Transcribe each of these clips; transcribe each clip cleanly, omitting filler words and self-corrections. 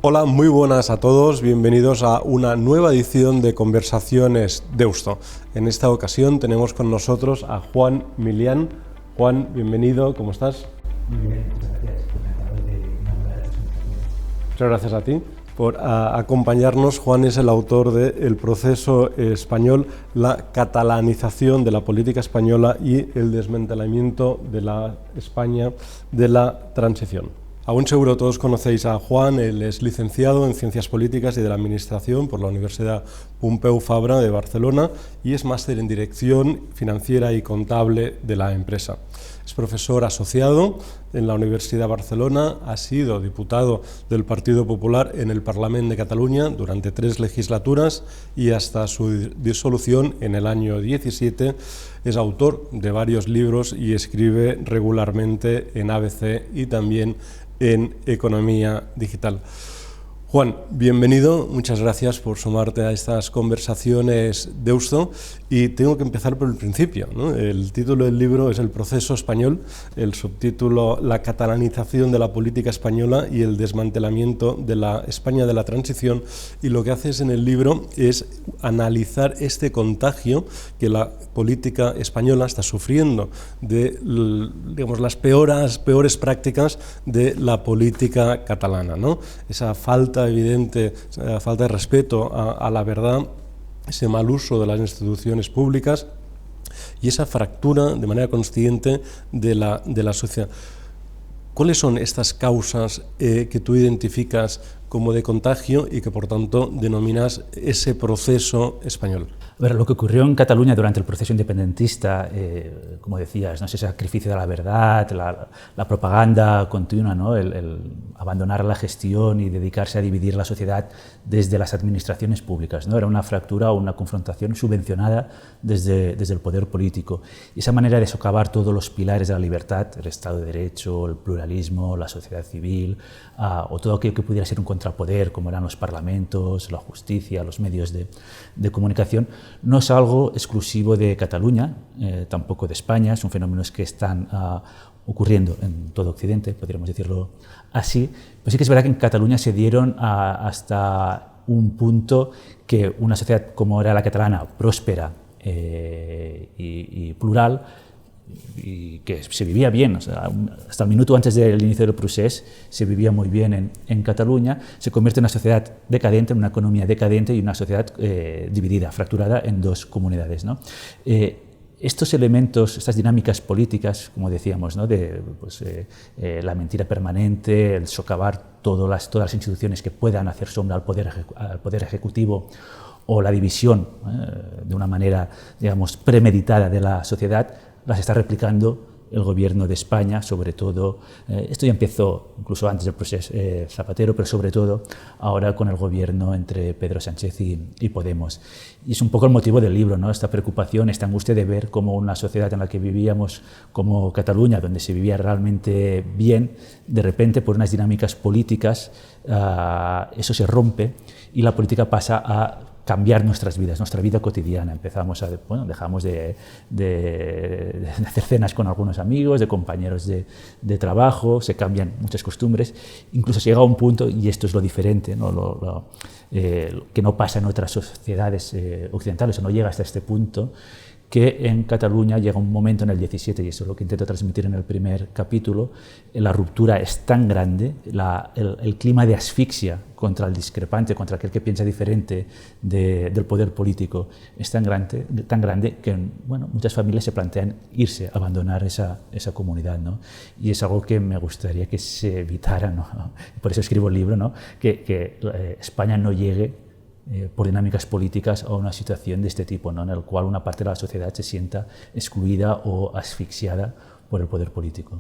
Hola, muy buenas a todos, bienvenidos a una nueva edición de Conversaciones Deusto. En esta ocasión tenemos con nosotros a Juan Milián. Juan, bienvenido, ¿cómo estás? Muy bien, muchas gracias. Encantado de inaugurar esta conversación. Muchas gracias a ti por acompañarnos. Juan es el autor de El proceso español, la catalanización de la política española y el desmantelamiento de la España de la transición. Aún seguro todos conocéis a Juan, él es licenciado en Ciencias Políticas y de la Administración por la Universidad Pompeu Fabra de Barcelona y es máster en Dirección Financiera y Contable de la empresa. Es profesor asociado en la Universidad de Barcelona, ha sido diputado del Partido Popular en el Parlament de Cataluña durante 3 legislaturas y hasta su disolución en el año 17 es autor de varios libros y escribe regularmente en ABC y también en Economía Digital. Juan, bienvenido, muchas gracias por sumarte a estas conversaciones Deusto y tengo que empezar por el principio, ¿no? El título del libro es El proceso español, el subtítulo La catalanización de la política española y el desmantelamiento de la España de la transición, y lo que haces en el libro es analizar este contagio que la política española está sufriendo de, digamos, las peores prácticas de la política catalana, ¿no? Esa falta evidente, falta de respeto a la verdad, ese mal uso de las instituciones públicas y esa fractura de manera consciente de la sociedad. ¿Cuáles son estas causas que tú identificas como de contagio y que por tanto denominas ese proceso español? A ver, lo que ocurrió en Cataluña durante el proceso independentista, como decías, ¿no? Ese sacrificio de la verdad, la propaganda continua, ¿no? el abandonar la gestión y dedicarse a dividir la sociedad desde las administraciones públicas, ¿no? Era una fractura o una confrontación subvencionada desde el poder político. Y esa manera de socavar todos los pilares de la libertad, el Estado de Derecho, el pluralismo, la sociedad civil, o todo aquello que pudiera ser un contrapoder, como eran los parlamentos, la justicia, los medios de comunicación, no es algo exclusivo de Cataluña, tampoco de España, son fenómenos que están ocurriendo en todo Occidente, podríamos decirlo así, pero sí que es verdad que en Cataluña se dieron hasta un punto que una sociedad como era la catalana, próspera y plural, y que se vivía bien, o sea, hasta el minuto antes del inicio del procés se vivía muy bien en Cataluña, se convierte en una sociedad decadente, en una economía decadente y una sociedad dividida, fracturada en dos comunidades, ¿no? Estos elementos, estas dinámicas políticas, como decíamos, ¿no? La mentira permanente, el socavar todas las instituciones que puedan hacer sombra al poder ejecutivo, o la división de una manera, digamos, premeditada de la sociedad, las está replicando el gobierno de España, sobre todo, esto ya empezó incluso antes del proceso Zapatero, pero sobre todo ahora con el gobierno entre Pedro Sánchez y Podemos. Y es un poco el motivo del libro, ¿no? Esta preocupación, esta angustia de ver cómo una sociedad en la que vivíamos como Cataluña, donde se vivía realmente bien, de repente por unas dinámicas políticas eso se rompe y la política pasa a cambiar nuestras vidas, nuestra vida cotidiana. Dejamos de hacer cenas con algunos amigos, de compañeros de trabajo, se cambian muchas costumbres, incluso se llega a un punto, y esto es lo diferente, ¿no? Que no pasa en otras sociedades occidentales, o no llega hasta este punto, que en Cataluña llega un momento en el 17, y eso es lo que intento transmitir en el primer capítulo, la ruptura es tan grande, el clima de asfixia contra el discrepante, contra aquel que piensa diferente del poder político, es tan grande que, bueno, muchas familias se plantean irse, abandonar esa comunidad, ¿no? Y es algo que me gustaría que se evitara, ¿no? Por eso escribo el libro, ¿no? Que España no llegue por dinámicas políticas a una situación de este tipo, ¿no? En el cual una parte de la sociedad se sienta excluida o asfixiada por el poder político.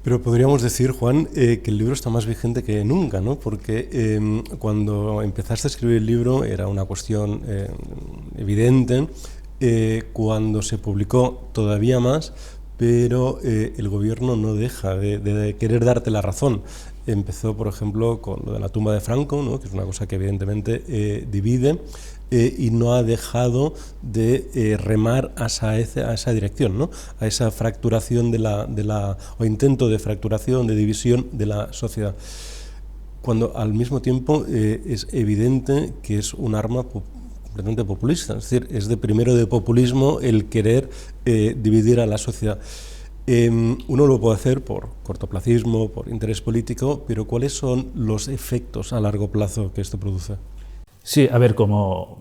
Pero podríamos decir, Juan, que el libro está más vigente que nunca, ¿no? Porque cuando empezaste a escribir el libro era una cuestión evidente, cuando se publicó todavía más, pero el gobierno no deja de querer darte la razón. Empezó, por ejemplo, con lo de la tumba de Franco, ¿no? Que es una cosa que evidentemente divide, y no ha dejado de remar a esa dirección, ¿no? A esa fracturación o intento de fracturación, de división de la sociedad. cuando al mismo tiempo es evidente que es un arma completamente populista, es decir, es primero de populismo el querer dividir a la sociedad. Uno lo puede hacer por cortoplacismo, por interés político, pero ¿cuáles son los efectos a largo plazo que esto produce? Sí, a ver, como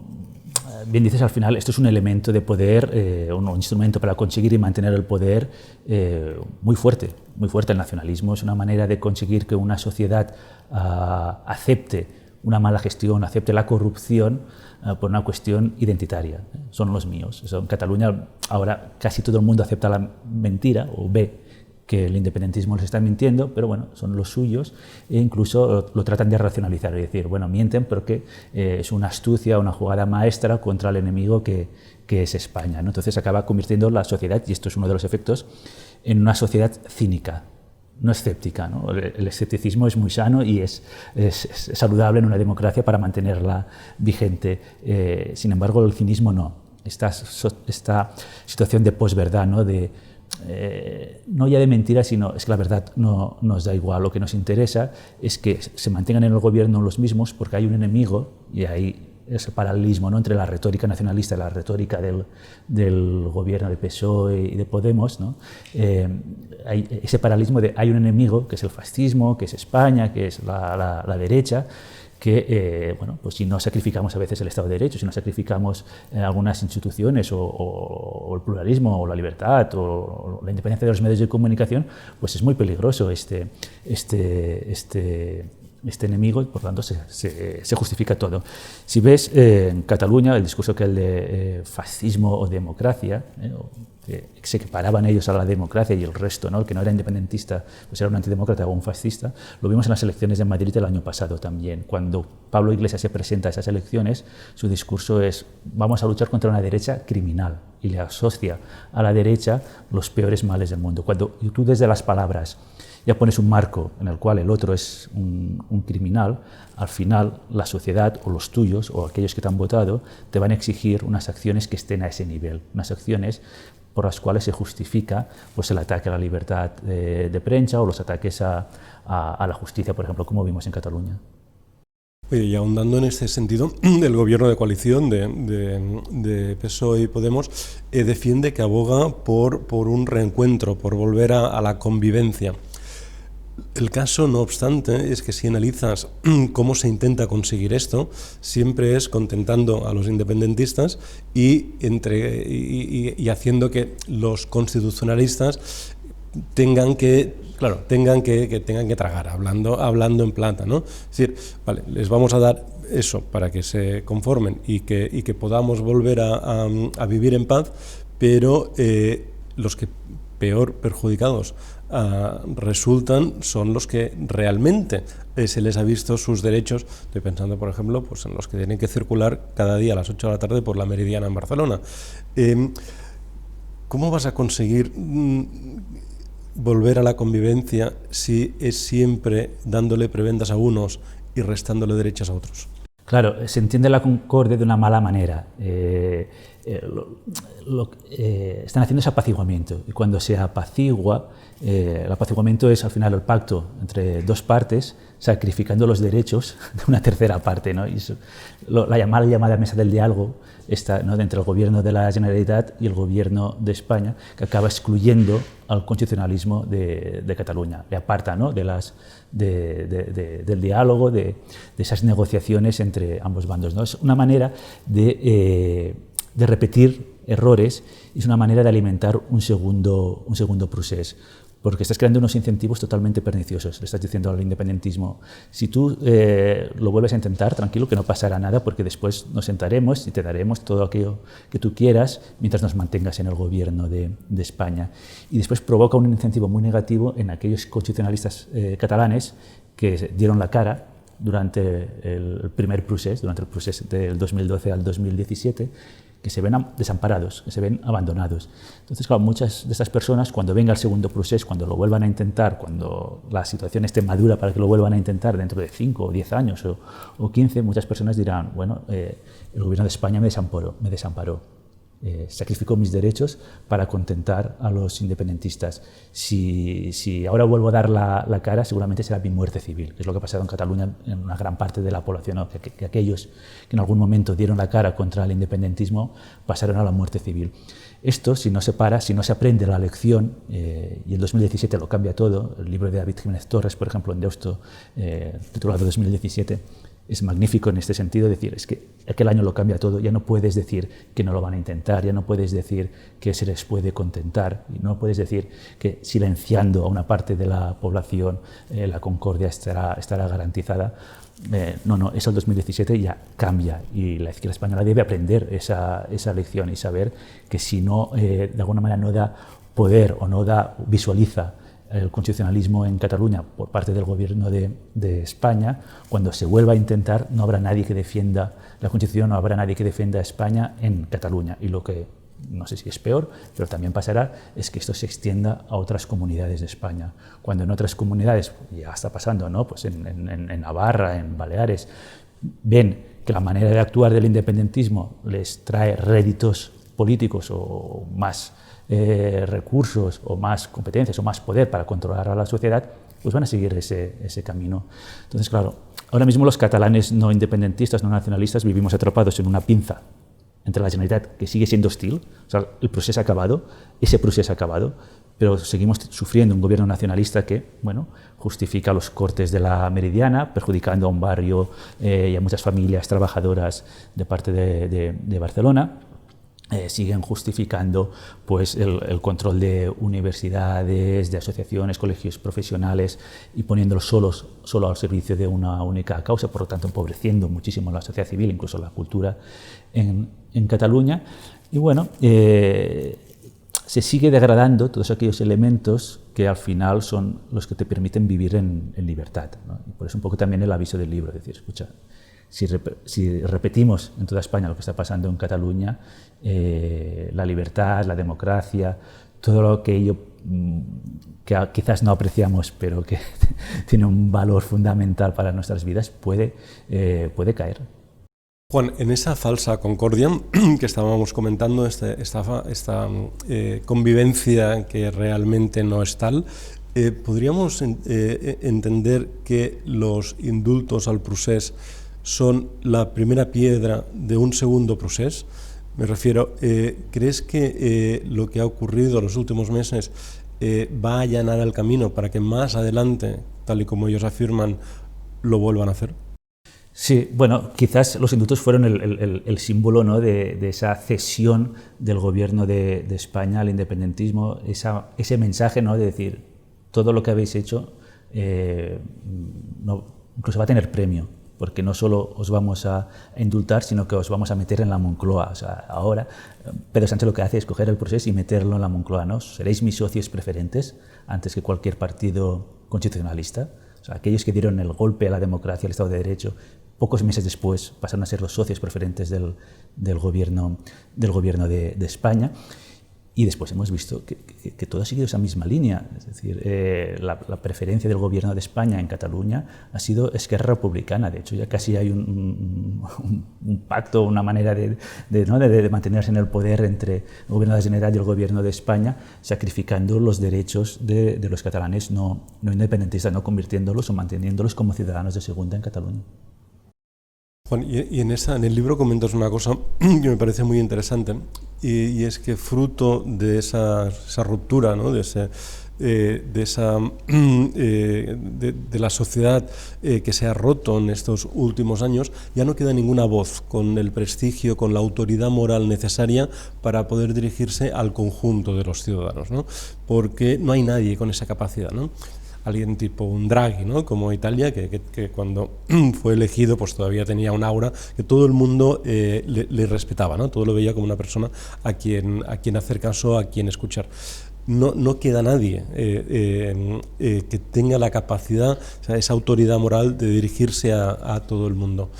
bien dices, al final esto es un elemento de poder, un instrumento para conseguir y mantener el poder muy fuerte el nacionalismo. Es una manera de conseguir que una sociedad acepte una mala gestión, acepte la corrupción por una cuestión identitaria. Son los míos. En Cataluña ahora casi todo el mundo acepta la mentira o ve que el independentismo les está mintiendo, pero bueno, son los suyos e incluso lo tratan de racionalizar y decir, bueno, mienten porque es una astucia, una jugada maestra contra el enemigo que es España, ¿no? Entonces acaba convirtiendo la sociedad, y esto es uno de los efectos, en una sociedad cínica, no escéptica, ¿no? El escepticismo es muy sano y es saludable en una democracia para mantenerla vigente. Sin embargo, el cinismo no. Esta situación de posverdad, ¿no? No ya de mentira, sino es que la verdad no nos da igual. Lo que nos interesa es que se mantengan en el gobierno los mismos porque hay un enemigo, y ahí ese paralelismo, ¿no?, entre la retórica nacionalista y la retórica del gobierno de PSOE y de Podemos, ¿no? Hay ese paralelismo de hay un enemigo, que es el fascismo, que es España, que es la derecha, que bueno, pues si no sacrificamos a veces el Estado de Derecho, si no sacrificamos algunas instituciones o el pluralismo o la libertad o la independencia de los medios de comunicación, pues es muy peligroso este enemigo, y por tanto se justifica todo. Si ves en Cataluña el discurso que el de fascismo o democracia, que se equiparaban ellos a la democracia y el resto, ¿no?, el que no era independentista, pues era un antidemócrata o un fascista, lo vimos en las elecciones de Madrid el año pasado también. Cuando Pablo Iglesias se presenta a esas elecciones, su discurso es vamos a luchar contra una derecha criminal, y le asocia a la derecha los peores males del mundo. Cuando tú desde las palabras ya pones un marco en el cual el otro es un criminal, al final la sociedad o los tuyos o aquellos que te han votado te van a exigir unas acciones que estén a ese nivel, unas acciones por las cuales se justifica pues, el ataque a la libertad de prensa o los ataques a la justicia, por ejemplo, como vimos en Cataluña. Y ahondando en este sentido, el gobierno de coalición de PSOE y Podemos defiende que aboga por un reencuentro, por volver a la convivencia. El caso, no obstante, es que si analizas cómo se intenta conseguir esto, siempre es contentando a los independentistas y haciendo que los constitucionalistas tengan que tragar, hablando en plata, ¿no? Es decir, vale, les vamos a dar eso para que se conformen y que podamos volver a vivir en paz, pero los que peor perjudicados resultan son los que realmente se les ha visto sus derechos. Estoy pensando, por ejemplo, pues en los que tienen que circular cada día a las 8 de la tarde por la Meridiana en Barcelona. ¿Cómo vas a conseguir volver a la convivencia si es siempre dándole prebendas a unos y restándole derechos a otros? Claro, se entiende la concordia de una mala manera. Están haciendo ese apaciguamiento, y cuando se apacigua, el apaciguamiento es al final el pacto entre dos partes sacrificando los derechos de una tercera parte, ¿no? Y la llamada mesa del diálogo está, ¿no?, entre el gobierno de la Generalitat y el gobierno de España, que acaba excluyendo al constitucionalismo de Cataluña, le aparta, ¿no?, del diálogo, de esas negociaciones entre ambos bandos, ¿no? Es una manera de repetir errores y es una manera de alimentar un segundo procés, porque estás creando unos incentivos totalmente perniciosos. Le estás diciendo al independentismo, si tú lo vuelves a intentar, tranquilo, que no pasará nada, porque después nos sentaremos y te daremos todo aquello que tú quieras mientras nos mantengas en el gobierno de España. Y después provoca un incentivo muy negativo en aquellos constitucionalistas catalanes que dieron la cara durante el primer procés, durante el proceso del 2012 al 2017, que se ven desamparados, que se ven abandonados. Entonces, claro, muchas de estas personas, cuando venga el segundo proceso, cuando lo vuelvan a intentar, cuando la situación esté madura para que lo vuelvan a intentar dentro de 5 o 10 años o 15, muchas personas dirán, bueno, el gobierno de España me desamparó. sacrifico mis derechos para contentar a los independentistas. Si ahora vuelvo a dar la cara, seguramente será mi muerte civil, que es lo que ha pasado en Cataluña en una gran parte de la población, ¿no? que aquellos que en algún momento dieron la cara contra el independentismo pasaron a la muerte civil. Esto, si no se para, si no se aprende la lección, y el 2017 lo cambia todo, el libro de David Jiménez Torres, por ejemplo, en Deusto, titulado 2017, es magnífico en este sentido, decir, es que aquel año lo cambia todo, ya no puedes decir que no lo van a intentar, ya no puedes decir que se les puede contentar, y no puedes decir que silenciando a una parte de la población la concordia estará garantizada. No, eso el 2017 ya cambia y la izquierda española debe aprender esa lección y saber que si no, de alguna manera no da poder o no visualiza el constitucionalismo en Cataluña por parte del gobierno de España, cuando se vuelva a intentar no habrá nadie que defienda la Constitución, no habrá nadie que defienda a España en Cataluña. Y lo que, no sé si es peor, pero también pasará, es que esto se extienda a otras comunidades de España. Cuando en otras comunidades, ya está pasando, ¿no? Pues en Navarra, en Baleares, ven que la manera de actuar del independentismo les trae réditos políticos o más recursos o más competencias o más poder para controlar a la sociedad, pues van a seguir ese camino. Entonces, claro, ahora mismo los catalanes no independentistas, no nacionalistas, vivimos atrapados en una pinza entre la Generalitat, que sigue siendo hostil, o sea, el procés ha acabado, ese procés ha acabado, pero seguimos sufriendo un gobierno nacionalista que, bueno, justifica los cortes de la Meridiana, perjudicando a un barrio y a muchas familias trabajadoras de parte de Barcelona. Siguen justificando pues, el control de universidades, de asociaciones, colegios profesionales y poniéndolos solo al servicio de una única causa, por lo tanto empobreciendo muchísimo la sociedad civil, incluso la cultura en Cataluña. Y bueno, se sigue degradando todos aquellos elementos que al final son los que te permiten vivir en libertad, ¿no? Y por eso un poco también el aviso del libro, es decir, escucha, si repetimos en toda España lo que está pasando en Cataluña, la libertad, la democracia, todo aquello que quizás no apreciamos, pero que tiene un valor fundamental para nuestras vidas, puede caer. Juan, en esa falsa concordia que estábamos comentando, esta convivencia que realmente no es tal, ¿podríamos entender que los indultos al procés son la primera piedra de un segundo procés? Me refiero, ¿crees que lo que ha ocurrido en los últimos meses va a allanar el camino para que más adelante, tal y como ellos afirman, lo vuelvan a hacer? Sí, bueno, quizás los indultos fueron el símbolo, ¿no? de esa cesión del gobierno de España al independentismo, ese mensaje, ¿no? de decir, todo lo que habéis hecho incluso va a tener premio, porque no solo os vamos a indultar, sino que os vamos a meter en la Moncloa. O sea, ahora Pedro Sánchez lo que hace es coger el proceso y meterlo en la Moncloa, ¿no? Seréis mis socios preferentes antes que cualquier partido constitucionalista. O sea, aquellos que dieron el golpe a la democracia, al Estado de Derecho, pocos meses después pasaron a ser los socios preferentes del gobierno de España. Y después hemos visto que todo ha seguido esa misma línea. Es decir, la preferencia del gobierno de España en Cataluña ha sido Esquerra Republicana. De hecho, ya casi hay un pacto, una manera de mantenerse en el poder entre el gobierno de la Generalitat y el gobierno de España, sacrificando los derechos de los catalanes no independentistas, no convirtiéndolos o manteniéndolos como ciudadanos de segunda en Cataluña. Juan, y en el libro comentas una cosa que me parece muy interesante, y es que fruto de esa ruptura, ¿no? de la sociedad que se ha roto en estos últimos años, ya no queda ninguna voz con el prestigio, con la autoridad moral necesaria para poder dirigirse al conjunto de los ciudadanos, ¿no? Porque no hay nadie con esa capacidad, ¿no? Alguien tipo un Draghi, ¿no? Como Italia, que cuando fue elegido pues todavía tenía un aura que todo el mundo le respetaba, ¿no? Todo lo veía como una persona a quien hacer caso, a quien escuchar. No queda nadie que tenga la capacidad, o sea, esa autoridad moral de dirigirse a todo el mundo.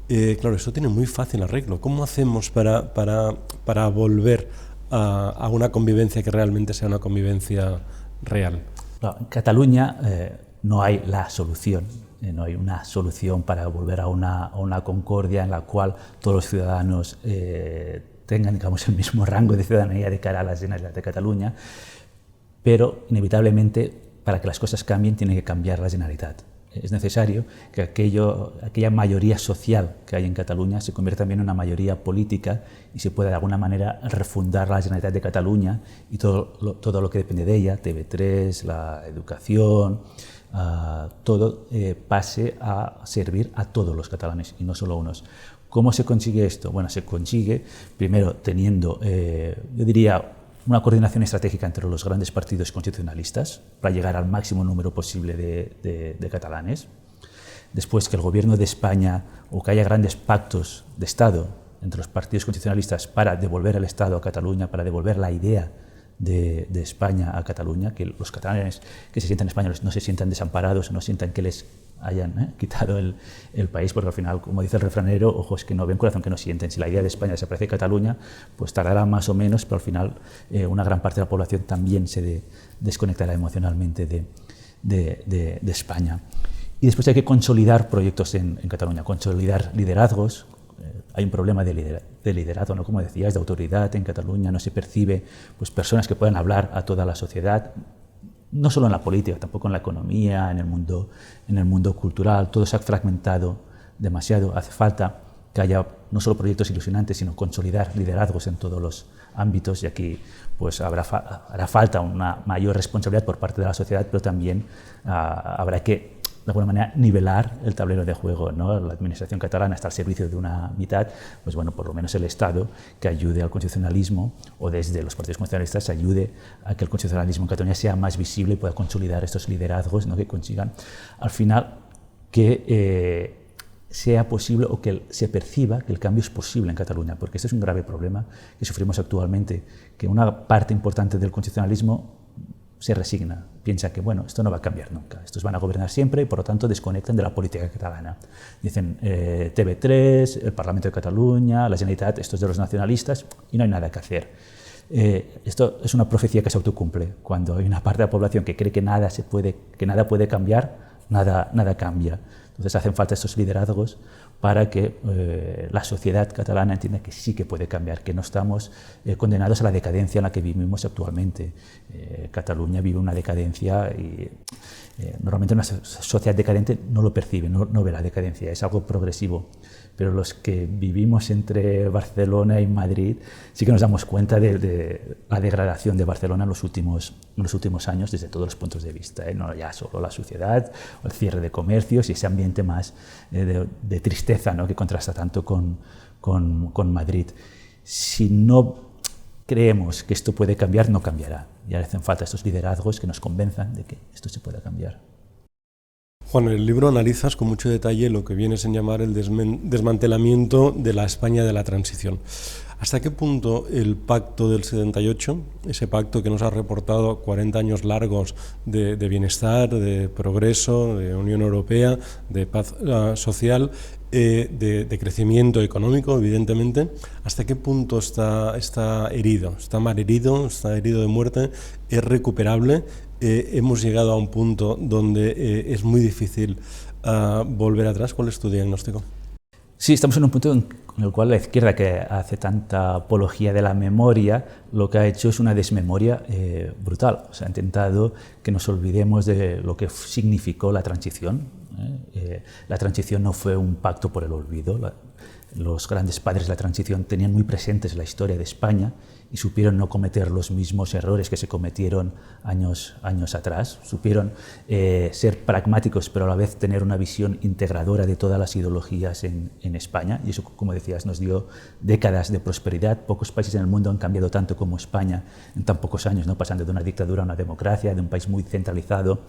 Claro, eso tiene muy fácil arreglo. ¿Cómo hacemos para volver a una convivencia que realmente sea una convivencia real? En Cataluña no hay la solución. no hay una solución para volver a una concordia en la cual todos los ciudadanos tengan, digamos, el mismo rango de ciudadanía de cara a la Generalitat de Cataluña, pero inevitablemente para que las cosas cambien tiene que cambiar la Generalitat. Es necesario que aquella mayoría social que hay en Cataluña se convierta también en una mayoría política y se pueda de alguna manera refundar la Generalitat de Cataluña y todo lo que depende de ella, TV3, la educación, todo pase a servir a todos los catalanes y no solo a unos. ¿Cómo se consigue esto? Bueno, se consigue primero teniendo, yo diría, una coordinación estratégica entre los grandes partidos constitucionalistas para llegar al máximo número posible de catalanes. Después, que el gobierno de España o que haya grandes pactos de Estado entre los partidos constitucionalistas para devolver el Estado a Cataluña, para devolver la idea de España a Cataluña, que los catalanes que se sientan españoles no se sientan desamparados, no sientan que les hayan quitado el país, porque al final, como dice el refranero, ojos que no ven, corazón que no sienten. Si la idea de España desaparece de Cataluña, pues tardará más o menos, pero al final una gran parte de la población también se desconectará emocionalmente de España. Y después hay que consolidar proyectos en Cataluña, consolidar liderazgos. Hay un problema de liderazgo, ¿no? Como decías, de autoridad en Cataluña. No se percibe pues, personas que puedan hablar a toda la sociedad, no solo en la política, tampoco en la economía, en el mundo cultural. Todo se ha fragmentado demasiado. Hace falta que haya no solo proyectos ilusionantes, sino consolidar liderazgos en todos los ámbitos, y aquí pues hará falta una mayor responsabilidad por parte de la sociedad, pero también habrá que de alguna manera nivelar el tablero de juego, ¿no? La administración catalana está al servicio de una mitad, pues bueno, por lo menos el Estado que ayude al constitucionalismo, o desde los partidos constitucionalistas ayude a que el constitucionalismo en Cataluña sea más visible y pueda consolidar estos liderazgos, ¿no? Que consigan al final que sea posible o que se perciba que el cambio es posible en Cataluña, porque este es un grave problema que sufrimos actualmente, que una parte importante del constitucionalismo se resigna, piensa que bueno, esto no va a cambiar nunca, estos van a gobernar siempre y por lo tanto desconectan de la política catalana. Dicen TV3, el Parlamento de Cataluña, la Generalitat, esto es de los nacionalistas y no hay nada que hacer. Esto es una profecía que se autocumple. Cuando hay una parte de la población que cree que nada puede cambiar, nada cambia. Entonces hacen falta estos liderazgos para que la sociedad catalana entienda que sí que puede cambiar, que no estamos condenados a la decadencia en la que vivimos actualmente. Cataluña vive una decadencia y normalmente una sociedad decadente no lo percibe, no ve la decadencia, es algo progresivo. Pero los que vivimos entre Barcelona y Madrid sí que nos damos cuenta de la degradación de Barcelona en los últimos años desde todos los puntos de vista, no ya solo la suciedad, o el cierre de comercios y ese ambiente más de tristeza, ¿no? Que contrasta tanto con Madrid. Si no creemos que esto puede cambiar, no cambiará. Y hacen falta estos liderazgos que nos convenzan de que esto se pueda cambiar. Juan, en el libro analizas con mucho detalle lo que vienes en llamar el desmantelamiento de la España de la transición. ¿Hasta qué punto el pacto del 78, ese pacto que nos ha reportado 40 años largos de bienestar, de progreso, de Unión Europea, de paz social, de crecimiento económico, evidentemente, hasta qué punto está herido, está mal herido, está herido de muerte, es recuperable? Hemos llegado a un punto donde es muy difícil volver atrás. ¿Cuál es tu diagnóstico? Sí, estamos en un punto en el cual la izquierda, que hace tanta apología de la memoria, lo que ha hecho es una desmemoria brutal. O sea, ha intentado que nos olvidemos de lo que significó la transición. La transición no fue un pacto por el olvido. Los grandes padres de la transición tenían muy presentes la historia de España y supieron no cometer los mismos errores que se cometieron años atrás. Supieron ser pragmáticos, pero a la vez tener una visión integradora de todas las ideologías en España. Y eso, como decías, nos dio décadas de prosperidad. Pocos países en el mundo han cambiado tanto como España en tan pocos años, ¿no? Pasando de una dictadura a una democracia, de un país muy centralizado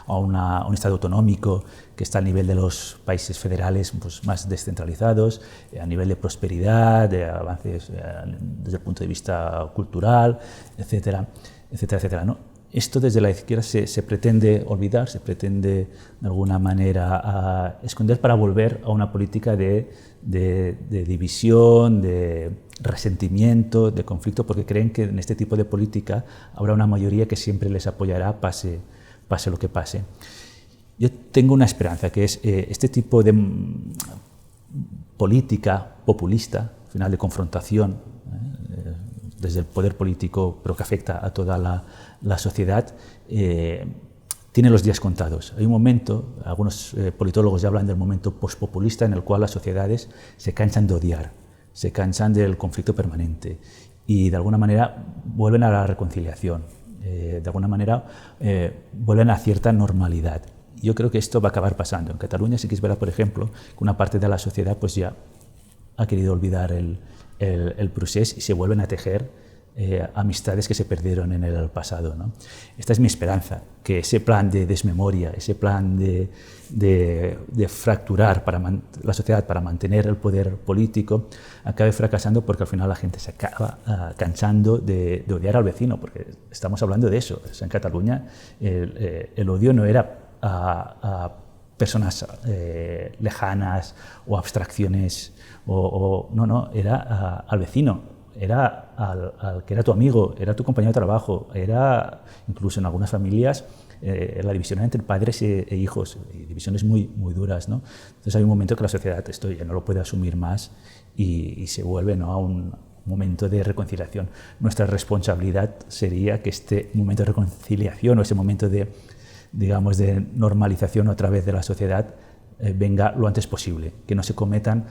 a un Estado autonómico que está al nivel de los países federales, pues, más descentralizados, a nivel de prosperidad, de avances desde el punto de vista cultural, etcétera, etcétera, etcétera, ¿no? Esto desde la izquierda se pretende olvidar, se pretende de alguna manera esconder para volver a una política de división, de resentimiento, de conflicto, porque creen que en este tipo de política habrá una mayoría que siempre les apoyará, pase lo que pase. Yo tengo una esperanza, que es este tipo de política populista, al final de confrontación, desde el poder político, pero que afecta a toda la sociedad, tiene los días contados. Hay un momento, algunos politólogos ya hablan del momento postpopulista, en el cual las sociedades se cansan de odiar, se cansan del conflicto permanente y de alguna manera vuelven a la reconciliación, de alguna manera vuelven a cierta normalidad. Yo creo que esto va a acabar pasando. En Cataluña sí que es verdad, por ejemplo, que una parte de la sociedad pues ya ha querido olvidar el procés y se vuelven a tejer amistades que se perdieron en el pasado, ¿no? Esta es mi esperanza, que ese plan de desmemoria, ese plan de fracturar la sociedad para mantener el poder político acabe fracasando, porque al final la gente se acaba cansando de odiar al vecino, porque estamos hablando de eso. O sea, en Cataluña el odio no era a personas lejanas o abstracciones, no, era al vecino. Era al que era tu amigo, era tu compañero de trabajo, era incluso en algunas familias la división entre padres e hijos, y divisiones muy, muy duras, ¿no? Entonces hay un momento que la sociedad esto ya no lo puede asumir más y se vuelve, ¿no?, a un momento de reconciliación. Nuestra responsabilidad sería que este momento de reconciliación o ese momento de, digamos, de normalización otra vez de la sociedad venga lo antes posible, que no se cometan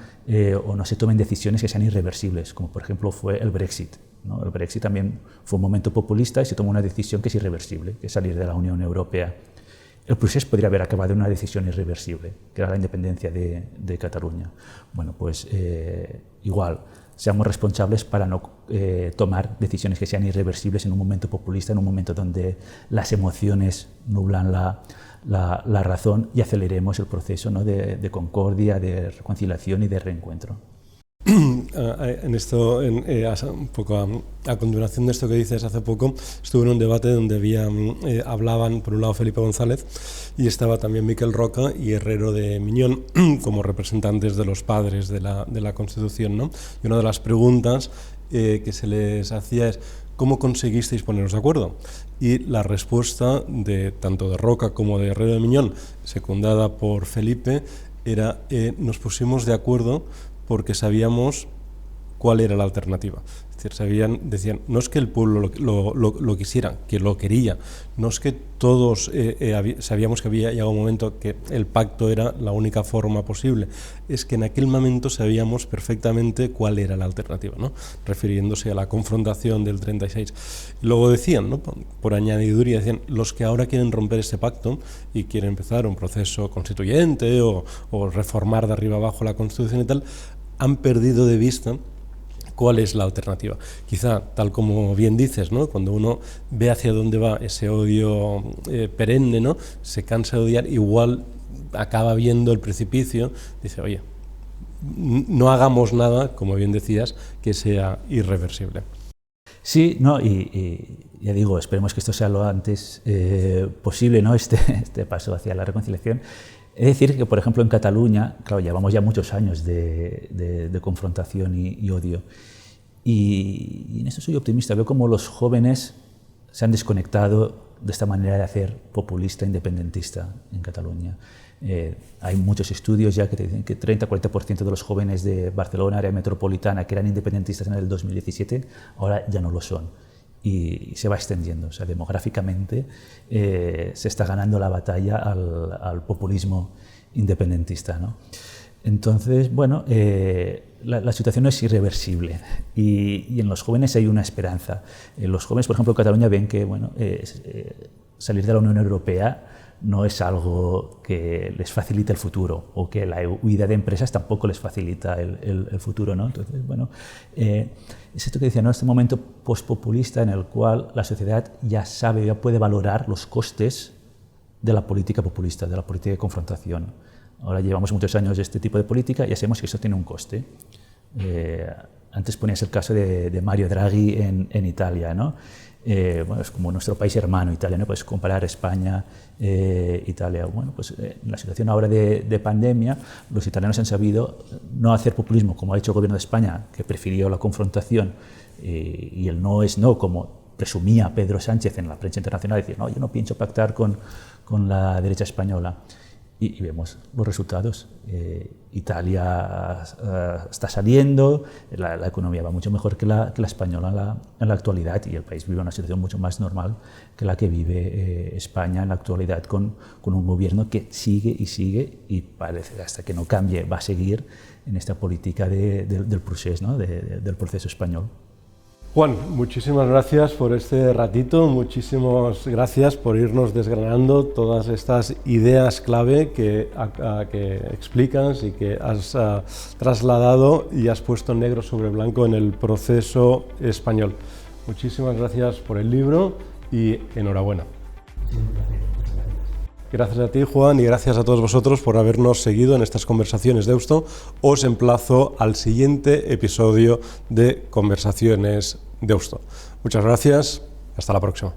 o no se tomen decisiones que sean irreversibles, como por ejemplo fue el Brexit, ¿no? El Brexit también fue un momento populista y se tomó una decisión que es irreversible, que es salir de la Unión Europea. El procés podría haber acabado en una decisión irreversible, que era la independencia de Cataluña. Bueno, pues igual, seamos responsables para no tomar decisiones que sean irreversibles en un momento populista, en un momento donde las emociones nublan la razón, y aceleremos el proceso, ¿no?, de concordia, de reconciliación y de reencuentro. En esto, un poco a continuación de esto que dices, hace poco estuve en un debate donde hablaban por un lado Felipe González y estaba también Miquel Roca y Herrero de Miñón como representantes de los padres de la Constitución, ¿no? Y una de las preguntas que se les hacía es: ¿cómo conseguisteis poneros de acuerdo? Y la respuesta tanto de Roca como de Herrero de Miñón, secundada por Felipe, era: nos pusimos de acuerdo porque sabíamos cuál era la alternativa. Es decir, decían, no es que el pueblo lo quisiera, que lo quería, no es que todos sabíamos que había llegado un momento que el pacto era la única forma posible, es que en aquel momento sabíamos perfectamente cuál era la alternativa, ¿no?, refiriéndose a la confrontación del 36. Y luego decían, ¿no?, por añadiduría, decían, los que ahora quieren romper este pacto y quieren empezar un proceso constituyente o reformar de arriba abajo la Constitución y tal, han perdido de vista cuál es la alternativa. Quizá, tal como bien dices, ¿no?, cuando uno ve hacia dónde va ese odio perenne, ¿no?, se cansa de odiar, igual acaba viendo el precipicio, dice, oye, no hagamos nada, como bien decías, que sea irreversible. Sí, no, y ya digo, esperemos que esto sea lo antes posible, ¿no?, este paso hacia la reconciliación. Es decir, que por ejemplo en Cataluña, claro, llevamos ya muchos años de confrontación y odio, y en esto soy optimista. Veo como los jóvenes se han desconectado de esta manera de hacer populista, independentista en Cataluña. Hay muchos estudios ya que te dicen que 30-40% de los jóvenes de Barcelona, área metropolitana, que eran independentistas en el 2017, ahora ya no lo son. Y se va extendiendo, o sea, demográficamente se está ganando la batalla al populismo independentista, ¿no? Entonces, bueno, la situación no es irreversible y en los jóvenes hay una esperanza. Los jóvenes, por ejemplo, en Cataluña ven que, bueno, salir de la Unión Europea no es algo que les facilite el futuro, o que la huida de empresas tampoco les facilita el futuro, ¿no? Entonces, bueno, es esto que decía, ¿no?, este momento postpopulista en el cual la sociedad ya sabe, ya puede valorar los costes de la política populista, de la política de confrontación. Ahora llevamos muchos años de este tipo de política y ya sabemos que eso tiene un coste. Antes ponías el caso de Mario Draghi en Italia, ¿no? Bueno, es como nuestro país hermano, Italia, ¿no? Puedes comparar España, Italia. Bueno, pues en la situación ahora de pandemia, los italianos han sabido no hacer populismo como ha hecho el gobierno de España, que prefirió la confrontación y el no es no, como presumía Pedro Sánchez en la prensa internacional, decía, no, yo no pienso pactar con la derecha española. Y vemos los resultados. Italia está saliendo, la economía va mucho mejor que la española en la actualidad, y el país vive una situación mucho más normal que la que vive España en la actualidad, con un gobierno que sigue y parece hasta que no cambie va a seguir en esta política del proceso, ¿no? del proceso español. Juan, muchísimas gracias por este ratito, muchísimas gracias por irnos desgranando todas estas ideas clave que explicas y que has trasladado y has puesto negro sobre blanco en el proceso español. Muchísimas gracias por el libro y enhorabuena. Gracias a ti, Juan, y gracias a todos vosotros por habernos seguido en estas conversaciones de Deusto. Os emplazo al siguiente episodio de Conversaciones Deusto. Muchas gracias, hasta la próxima.